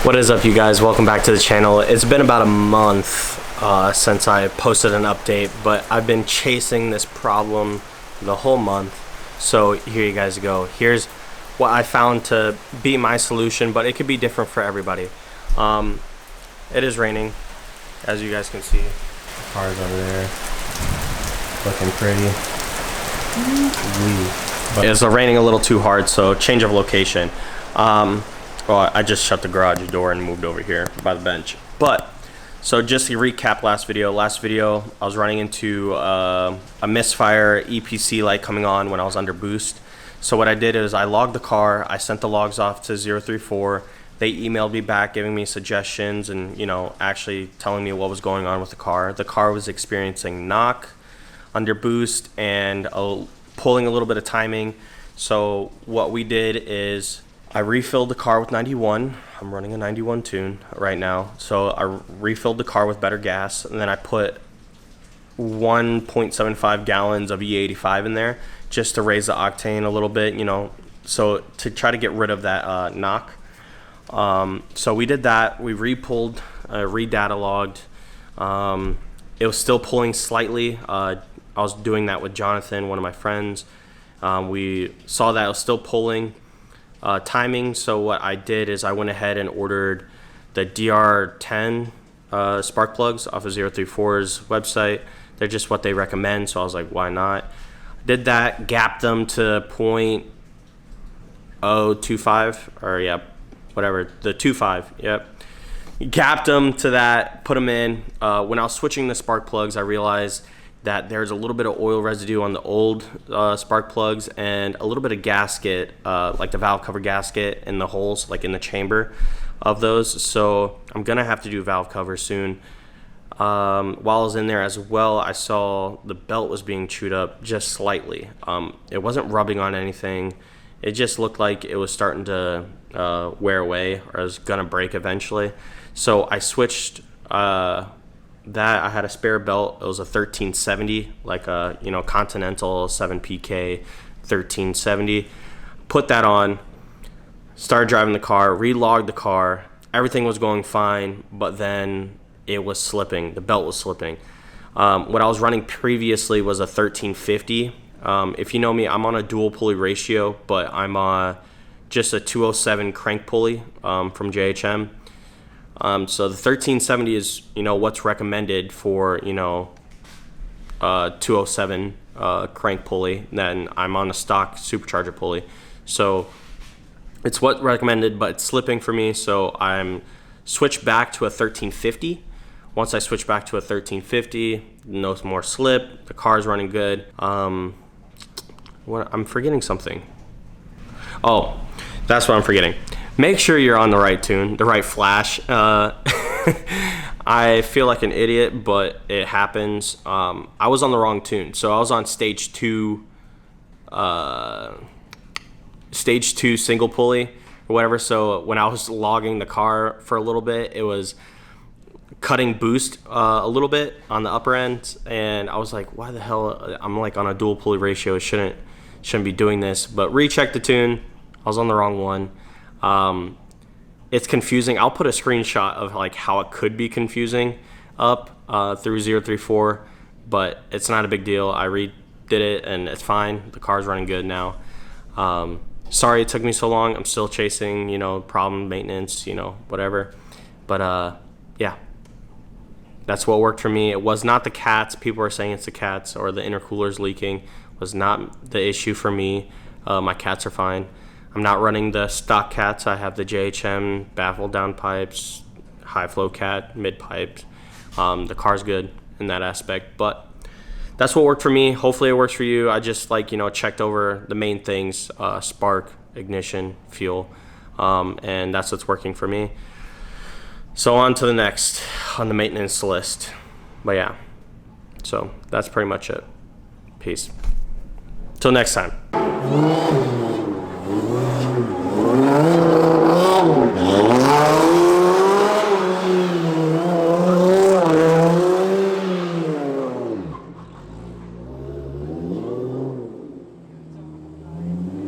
What is up, you guys? Welcome back to the channel. It's been about a month since I posted an update, but I've been chasing this problem the whole month. So here you guys go. Here's what I found to be my solution, but it could be different for everybody. It is raining, as you guys can see. The car's over there, looking pretty. But it's raining a little too hard, so change of location. Well, I just shut the garage door and moved over here by the bench. But, so just to recap last video, I was running into a Misfire EPC light coming on when I was under boost. So what I did is I logged the car, I sent the logs off to 034. They emailed me back giving me suggestions and, you know, actually telling me what was going on with the car. The car was experiencing knock, under boost, and pulling a little bit of timing. So what we did is I refilled the car with 91. I'm running a 91 tune right now. So I refilled the car with better gas, and then I put 1.75 gallons of B8.5 in there just to raise the octane a little bit, you know, so to try to get rid of that knock. So we did that. We re-pulled, re-data logged. It was still pulling slightly. I was doing that with Jonathan, one of my friends. We saw that it was still pulling. Timing, so what I did is I went ahead and ordered the DR10 spark plugs off of 034's website. They're just what they recommend, so I was like, why not? Did that, gapped them to 0.025, or yeah, whatever, the 2.5, yep. Gapped them to that, put them in. When I was switching the spark plugs, I realized that there's a little bit of oil residue on the old spark plugs and a little bit of gasket, like the valve cover gasket in the holes, like in the chamber of those. So I'm gonna have to do valve cover soon. While I was in there as well, I saw the belt was being chewed up just slightly. It wasn't rubbing on anything. It just looked like it was starting to wear away, or it was gonna break eventually. So I switched that. I had a spare belt. It was a 1370, like a, you know, Continental 7PK 1370. Put that on, started driving the car, re-logged the car. Everything was going fine, but then it was slipping. The belt was slipping. What I was running previously was a 1350. If you know me, I'm on a dual pulley ratio, but I'm just a 207 crank pulley from JHM. So the 1370 is, you know, what's recommended for, you know, 207 crank pulley. Then I'm on a stock supercharger pulley. So it's what recommended, but it's slipping for me. So I'm switched back to a 1350. Once I switch back to a 1350, no more slip. The car's running good. I'm forgetting something. Oh, that's what I'm forgetting. Make sure you're on the right tune, the right flash. I feel like an idiot, but it happens. I was on the wrong tune. So I was on stage two single pulley or whatever. So when I was logging the car for a little bit, it was cutting boost a little bit on the upper end. And I was like, why the hell? I'm like on a dual pulley ratio. Shouldn't be doing this. But recheck the tune. I was on the wrong one. It's confusing. I'll put a screenshot of like how it could be confusing up through 034, but it's not a big deal. I redid it and it's fine. The car's running good now. Sorry it took me so long. I'm still chasing, you know, problem maintenance, you know, whatever. But yeah, that's what worked for me. It was not the cats. People are saying it's the cats or the intercooler's leaking. It was not the issue for me. My cats are fine. I'm not running the stock cats. I have the JHM baffle down pipes, high flow cat, mid pipes. The car's good in that aspect, but that's what worked for me. Hopefully it works for you. I just, like, you know, checked over the main things, spark, ignition, fuel, and that's what's working for me. So on to the next on the maintenance list. But yeah, so that's pretty much it. Peace. Till next time.